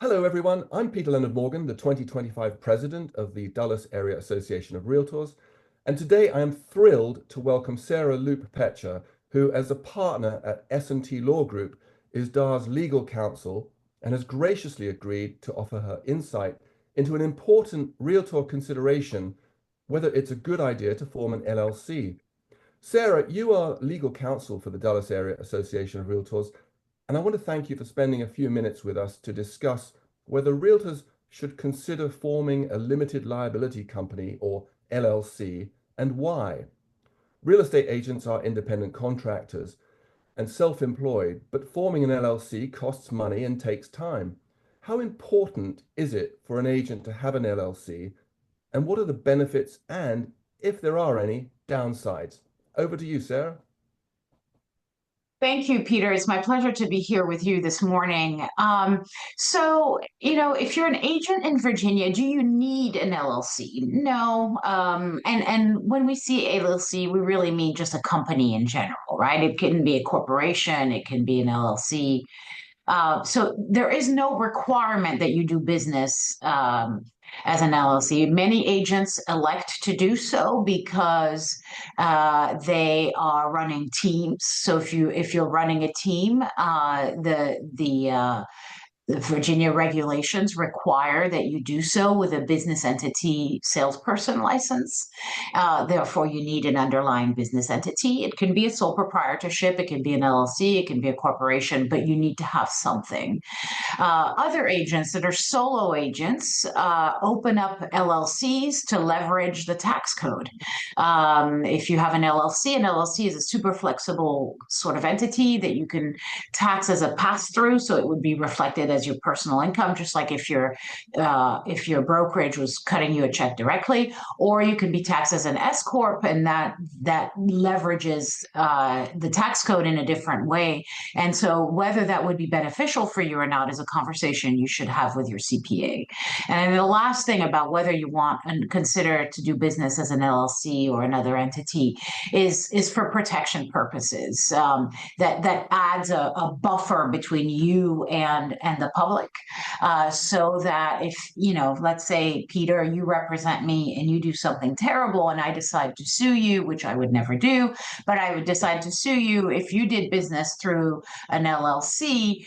Hello, everyone. I'm Peter Leonard-Morgan, the 2025 president of the Dulles Area Association of Realtors. And today I am thrilled to welcome Sarah Louppe Petcher, who, as a partner at S&T Law Group, is DAAR's legal counsel and has graciously agreed to offer her insight into an important realtor consideration, whether it's a good idea to form an LLC. Sarah, you are legal counsel for the Dulles Area Association of Realtors, and I want to thank you for spending a few minutes with us to discuss whether realtors should consider forming a limited liability company or LLC and why. Real estate agents are independent contractors and self-employed, but forming an LLC costs money and takes time. How important is it for an agent to have an LLC, and what are the benefits and, if there are any, downsides? Over to you, Sarah. Thank you, Peter. It's my pleasure to be here with you this morning. If you're an agent in Virginia, do you need an LLC? No. And when we see LLC, we really mean just a company in general, right? It can be a corporation, it can be an LLC. So there is no requirement that you do business as an LLC. Many agents elect to do so because they are running teams. So if you're running a team, the Virginia regulations require that you do so with a business entity salesperson license. Therefore, you need an underlying business entity. It can be a sole proprietorship, it can be an LLC, it can be a corporation, but you need to have something. Other agents that are solo agents open up LLCs to leverage the tax code. If you have an LLC is a super flexible sort of entity that you can tax as a pass-through, so it would be reflected as your personal income, just like if your brokerage was cutting you a check directly, or you can be taxed as an S corp, and that leverages the tax code in a different way. And so, whether that would be beneficial for you or not is a conversation you should have with your CPA. And the last thing about whether you want and consider to do business as an LLC or another entity is for protection purposes. That adds a buffer between you and the public, so that if, let's say, Peter, you represent me and you do something terrible and I decide to sue you, which I would never do, but I would decide to sue you if you did business through an LLC,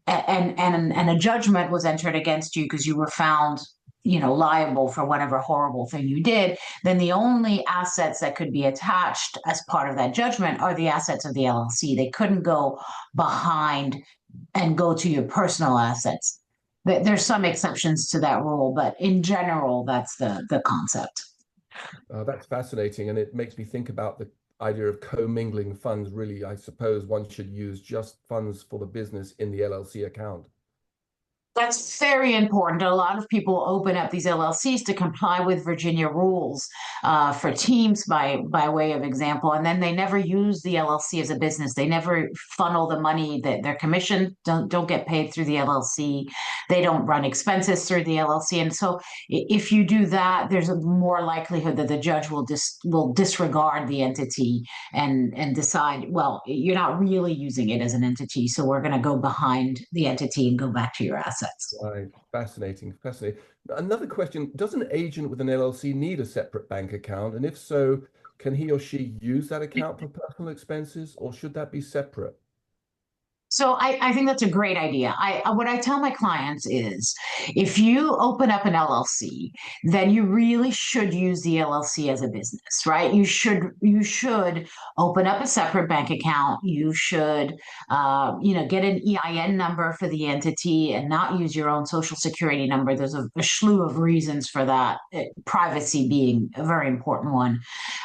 and a judgment was entered against you because you were found liable for whatever horrible thing you did, then the only assets that could be attached as part of that judgment are the assets of the LLC. They couldn't go behind and go to your personal assets. There's some exceptions to that rule, but in general, that's the concept. That's fascinating, and it makes me think about the idea of commingling funds. Really, I suppose one should use just funds for the business in the LLC account. That's very important. A lot of people open up these LLCs to comply with Virginia rules for teams, by way of example, and then they never use the LLC as a business. They never funnel the money that their commission don't get paid through the LLC. They don't run expenses through the LLC, and so if you do that, there's a more likelihood that the judge will disregard the entity and decide, well, you're not really using it as an entity, so we're going to go behind the entity and go back to your assets. Right. Fascinating. Fascinating. Another question, does an agent with an LLC need a separate bank account? And if so, can he or she use that account for personal expenses, or should that be separate? So I think that's a great idea. What I tell my clients is if you open up an LLC, then you really should use the LLC as a business, right? You should open up a separate bank account. You should get an EIN number for the entity and not use your own social security number. There's a slew of reasons for that, privacy being a very important one.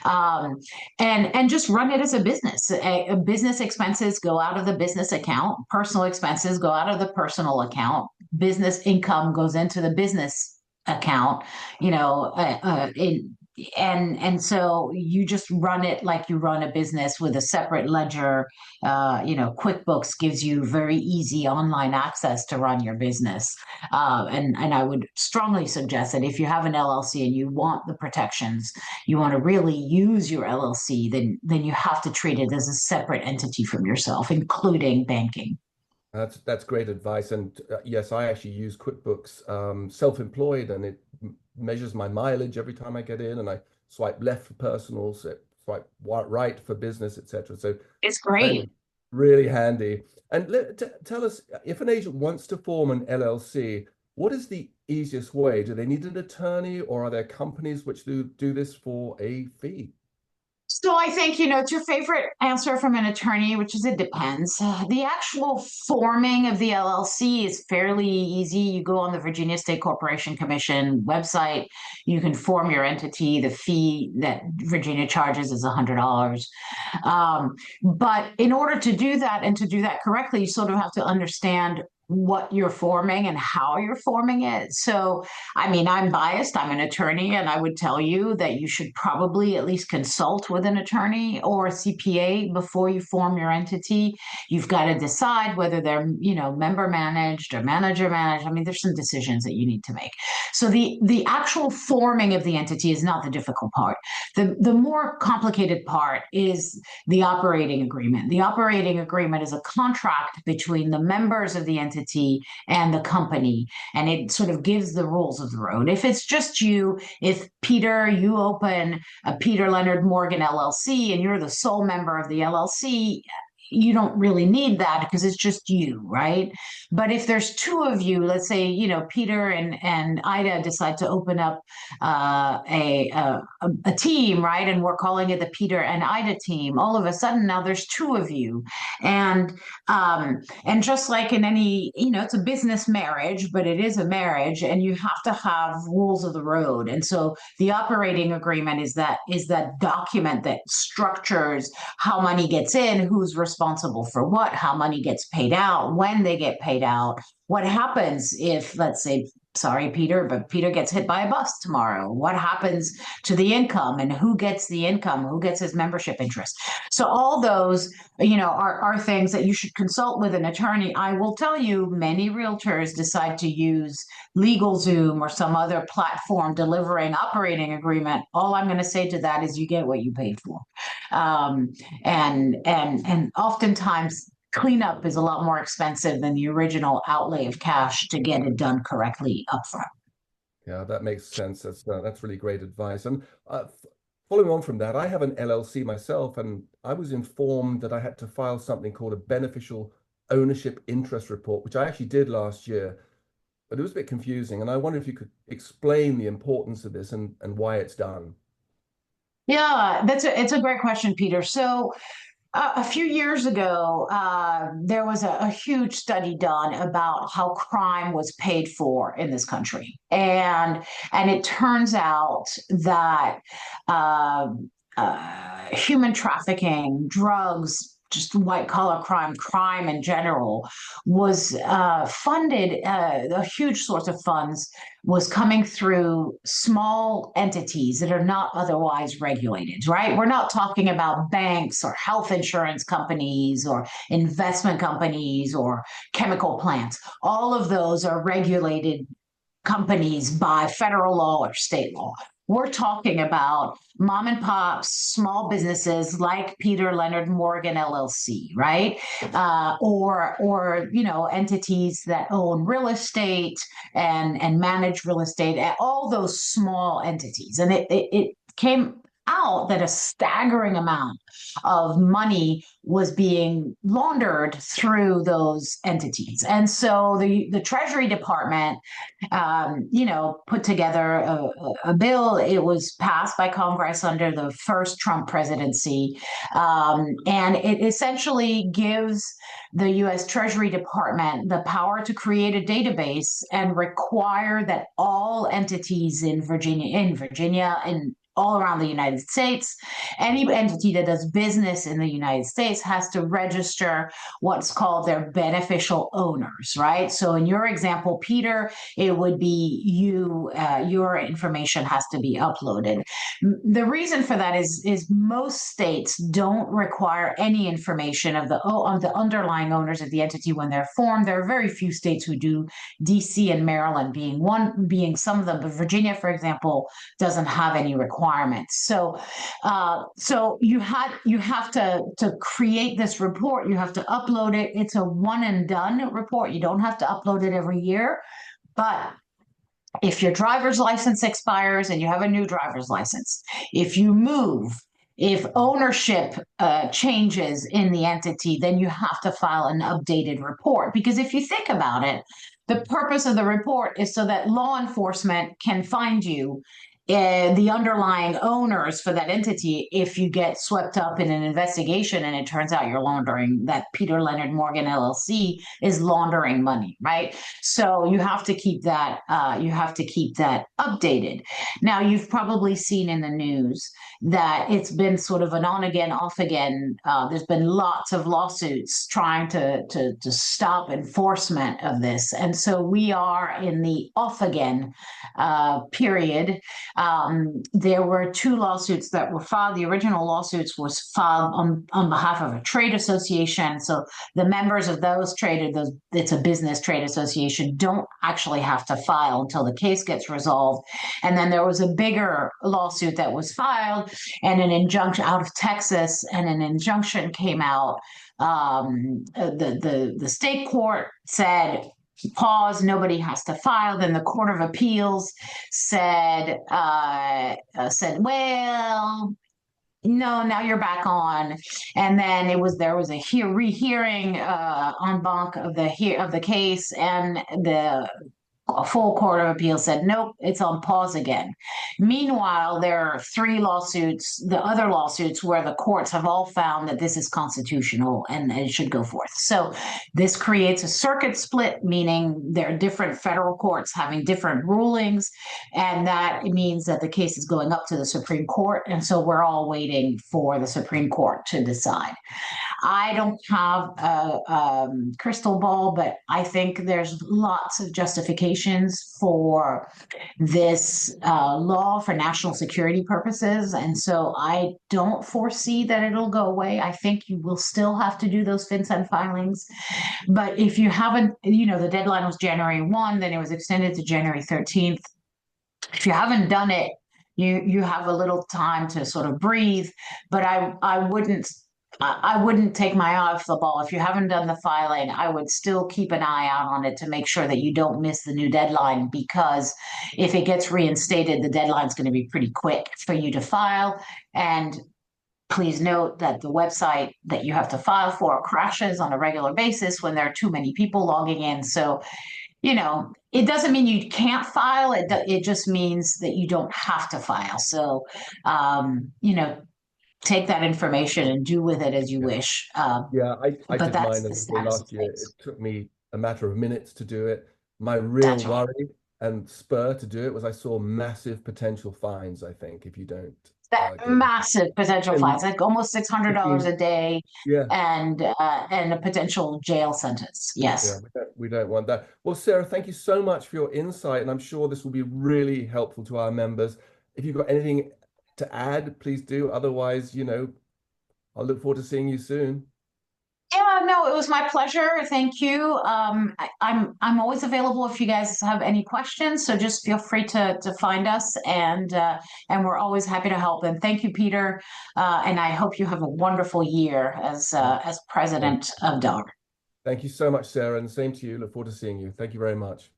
And just run it as a business. Business expenses go out of the business account. Personal expenses go out of the personal account. Business income goes into the business account. You know, and so you just run it like you run a business with a separate ledger. QuickBooks gives you very easy online access to run your business. And I would strongly suggest that if you have an LLC and you want the protections, you want to really use your LLC, then you have to treat it as a separate entity from yourself, including banking. That's great advice. And yes, I actually use QuickBooks self-employed, and it measures my mileage every time I get in, and I swipe left for personal, swipe right for business, etc. So It's that great. is really handy. And tell us, if an agent wants to form an LLC, what is the easiest way? Do they need an attorney, or are there companies which do this for a fee? So I think, it's your favorite answer from an attorney, which is it depends. The actual forming of the LLC is fairly easy. You go on the Virginia State Corporation Commission website, you can form your entity. The fee that Virginia charges is $100. But in order to do that and to do that correctly, you sort of have to understand what you're forming and how you're forming it. So, I mean, I'm biased, I'm an attorney, and I would tell you that you should probably at least consult with an attorney or a CPA before you form your entity. You've got to decide whether they're, member managed or manager managed. I mean, there's some decisions that you need to make. So the actual forming of the entity is not the difficult part. The more complicated part is the operating agreement. The operating agreement is a contract between the members of the entity and the company, and it sort of gives the rules of the road. If it's just you, if Peter, you open a Peter Leonard-Morgan LLC and you're the sole member of the LLC, you don't really need that because it's just you, right? But if there's two of you, let's say, Peter and Ida decide to open up a team, right? And we're calling it the Peter and Ida team. All of a sudden now there's two of you. And just like in any, it's a business marriage, but it is a marriage, and you have to have rules of the road. And so the operating agreement is that document that structures how money gets in, who's responsible for what, how money gets paid out, when they get paid out, what happens if, let's say, sorry, Peter, but Peter gets hit by a bus tomorrow. What happens to the income, and who gets the income? Who gets his membership interest? So all those, are things that you should consult with an attorney. I will tell you, many realtors decide to use LegalZoom or some other platform delivering operating agreement. All I'm going to say to that is you get what you paid for. And oftentimes cleanup is a lot more expensive than the original outlay of cash to get it done correctly upfront. Yeah, that makes sense. That's really great advice. And following on from that, I have an LLC myself, and I was informed that I had to file something called a beneficial ownership interest report, which I actually did last year, but it was a bit confusing. And I wonder if you could explain the importance of this and why it's done. Yeah, it's a great question, Peter. So a few years ago, there was a huge study done about how crime was paid for in this country, and it turns out that human trafficking, drugs, just white collar crime in general, was funded. A huge source of funds was coming through small entities that are not otherwise regulated, right? We're not talking about banks or health insurance companies or investment companies or chemical plants. All of those are regulated companies by federal law or state law. We're talking about mom and pops, small businesses like Peter Leonard-Morgan LLC, right? Or entities that own real estate and manage real estate. All those small entities, and it came out that a staggering amount of money was being laundered through those entities. And so the Treasury Department put together a bill. It was passed by Congress under the first Trump presidency. And it essentially gives the U.S. Treasury Department the power to create a database and require that all entities in Virginia, and all around the United States, any entity that does business in the United States has to register what's called their beneficial owners, right? So in your example, Peter, it would be you, your information has to be uploaded. The reason for that is most states don't require any information of the underlying owners of the entity when they're formed. There are very few states who do, DC and Maryland being some of them, but Virginia, for example, doesn't have any requirements. requirements. So you have to create this report. You have to upload it. It's a one and done report. You don't have to upload it every year, but if your driver's license expires and you have a new driver's license, if you move, if ownership changes in the entity, then you have to file an updated report. Because if you think about it, the purpose of the report is so that law enforcement can find you the underlying owners for that entity if you get swept up in an investigation and it turns out you're laundering, that Peter Leonard-Morgan LLC is laundering money, right? So you have to keep that updated. Now, you've probably seen in the news that it's been sort of an on again, off again. There's been lots of lawsuits trying to stop enforcement of this. And so we are in the off again period. There were 2 lawsuits that were filed. The original lawsuits was filed on behalf of a trade association. So the members of it's a business trade association, don't actually have to file until the case gets resolved. And then there was a bigger lawsuit that was filed and an injunction out of Texas, and an injunction came out. The state court said, pause, nobody has to file. Then the Court of Appeals said, well, no, now you're back on. And then there was a rehearing en banc of the case, and a full Court of Appeals said, nope, it's on pause again. Meanwhile, there are 3 lawsuits, the other lawsuits, where the courts have all found that this is constitutional and it should go forth. So this creates a circuit split, meaning there are different federal courts having different rulings, and that means that the case is going up to the Supreme Court. And so we're all waiting for the Supreme Court to decide. I don't have a crystal ball, but I think there's lots of justifications for this law for national security purposes. And so I don't foresee that it'll go away. I think you will still have to do those FinCEN filings. But if you haven't, the deadline was January 1, then it was extended to January 13th. If you haven't done it, you have a little time to sort of breathe, but I wouldn't take my eye off the ball. If you haven't done the filing, I would still keep an eye out on it to make sure that you don't miss the new deadline, because if it gets reinstated, the deadline's going to be pretty quick for you to file. And please note that the website that you have to file for crashes on a regular basis when there are too many people logging in. So, it doesn't mean you can't file. It just means that you don't have to file. So, take that information and do with it as you wish. I did mine last year. It took me a matter of minutes to do it. My real worry and spur to do it was I saw massive potential fines, I think, if you don't. Massive potential fines, like almost $600 a day, and a potential jail sentence. Yes. Yeah, we don't want that. Well, Sarah, thank you so much for your insight, and I'm sure this will be really helpful to our members. If you've got anything to add, please do. Otherwise, I'll look forward to seeing you soon. Yeah, no, it was my pleasure. Thank you. I'm always available if you guys have any questions. So just feel free to find us, and we're always happy to help. And thank you, Peter. And I hope you have a wonderful year as president of DAAR. Thank you so much, Sarah, and same to you. Look forward to seeing you. Thank you very much.